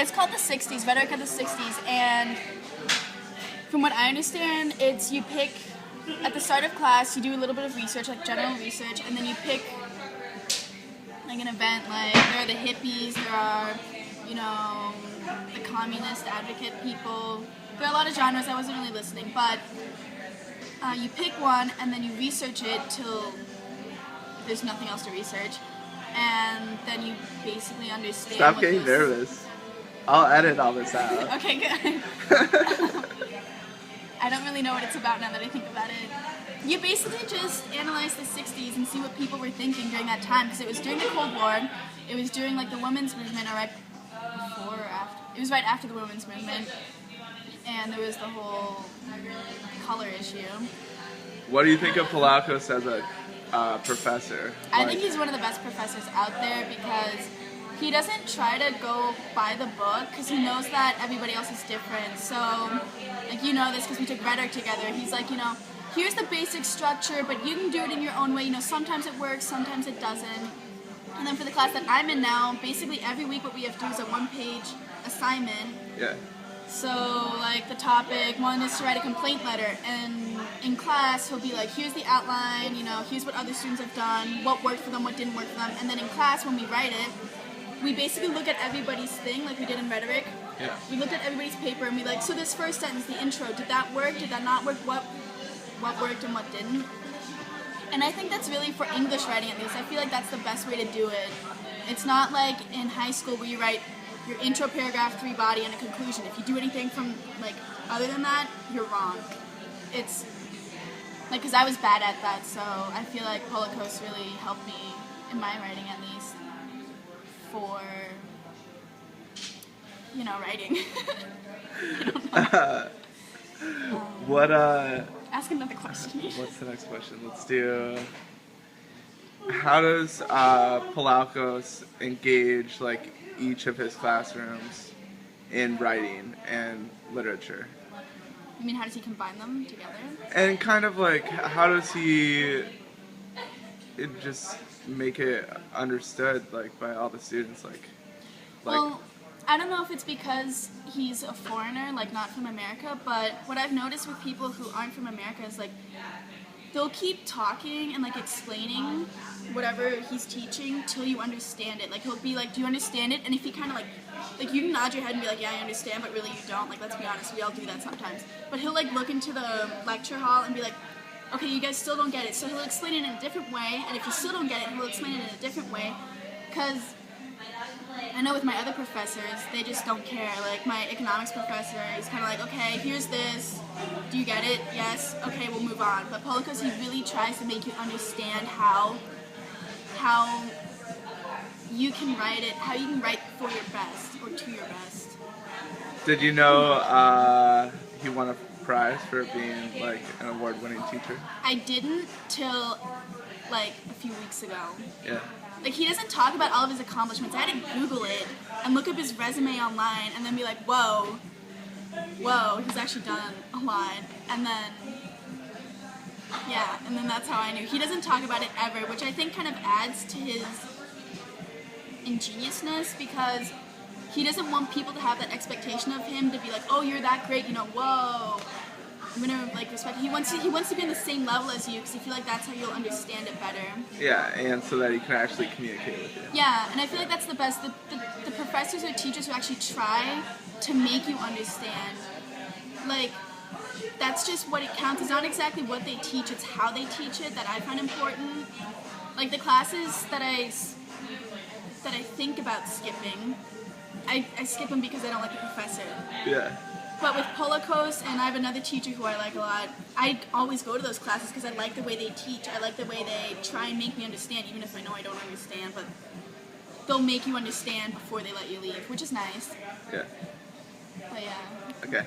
It's called the 60s, Rhetoric of the 60s, and from what I understand, it's you pick, at the start of class, you do a little bit of research, like general research, and then you pick like an event, like there are the hippies, there are, you know, the communist advocate people. There are a lot of genres. I wasn't really listening, but you pick one and then you research it till there's nothing else to research, and then you basically understand. Stop getting nervous. I'll edit all this out. Okay, good. I don't really know what it's about now that I think about it. You basically just analyze the 60s and see what people were thinking during that time, because it was during the Cold War, it was during like the women's movement, or right before or after. It was right after the women's movement, and there was the whole color issue. What do you think of Palaukos as a professor? I think he's one of the best professors out there, because he doesn't try to go by the book, because he knows that everybody else is different. So, like, you know this because we took rhetoric together. He's like, you know, here's the basic structure, but you can do it in your own way. You know, sometimes it works, sometimes it doesn't. And then for the class that I'm in now, basically every week what we have to do is a one-page assignment. Yeah. So, like, the topic, one is to write a complaint letter, and in class he'll be like, here's the outline, you know, here's what other students have done, what worked for them, what didn't work for them, and then in class when we write it, we basically look at everybody's thing, like we did in rhetoric. Yeah. We looked at everybody's paper and we like, so this first sentence, the intro, did that work, did that not work, what worked and what didn't? And I think that's really, for English writing at least, I feel like that's the best way to do it. It's not like in high school where you write your intro paragraph, 3 body, and a conclusion. If you do anything from, like, other than that, you're wrong. It's, like, because I was bad at that, so I feel like Palaukos really helped me, in my writing at least, for, you know, writing. I don't know. Ask another question. What's the next question? Let's do, how does Palaukos engage, like, each of his classrooms in writing and literature? You mean, how does he combine them together? And kind of like, how does he just make it understood, like, by all the students, like well, I don't know if it's because he's a foreigner, like not from America, but what I've noticed with people who aren't from America is like they'll keep talking and like explaining whatever he's teaching till you understand it. Like he'll be like, do you understand it? And if he kind of like you can nod your head and be like, yeah, I understand, but really you don't. Like, let's be honest, we all do that sometimes. But he'll like look into the lecture hall and be like, okay, you guys still don't get it. So he'll explain it in a different way, and if you still don't get it, he'll explain it in a different way. Because I know with my other professors, they just don't care. Like my economics professor is kind of like, okay, here's this. Do you get it? Yes. Okay, we'll move on. But Palaukos, he really tries to make you understand how you can write it, how you can write for your best or to your best. Did you know he won a prize for being like an award-winning teacher? I didn't till like a few weeks ago. Yeah. Like, he doesn't talk about all of his accomplishments. I had to Google it and look up his resume online and then be like, whoa, he's actually done a lot. And then, yeah, and then that's how I knew. He doesn't talk about it ever, which I think kind of adds to his ingeniousness, because he doesn't want people to have that expectation of him to be like, oh, you're that great, you know, whoa. I'm gonna like respect. He wants to be on the same level as you, because I feel like that's how you'll understand it better. Yeah, and so that he can actually communicate with you. Yeah, and I feel like that's the best. The professors or teachers who actually try to make you understand, like, that's just what it counts. It's not exactly what they teach; it's how they teach it that I find important. Like the classes that I think about skipping, I skip them because I don't like the professor. Yeah. But with Palaukos, and I have another teacher who I like a lot, I always go to those classes because I like the way they teach. I like the way they try and make me understand, even if I know I don't understand. But they'll make you understand before they let you leave, which is nice. Yeah. But yeah. Okay.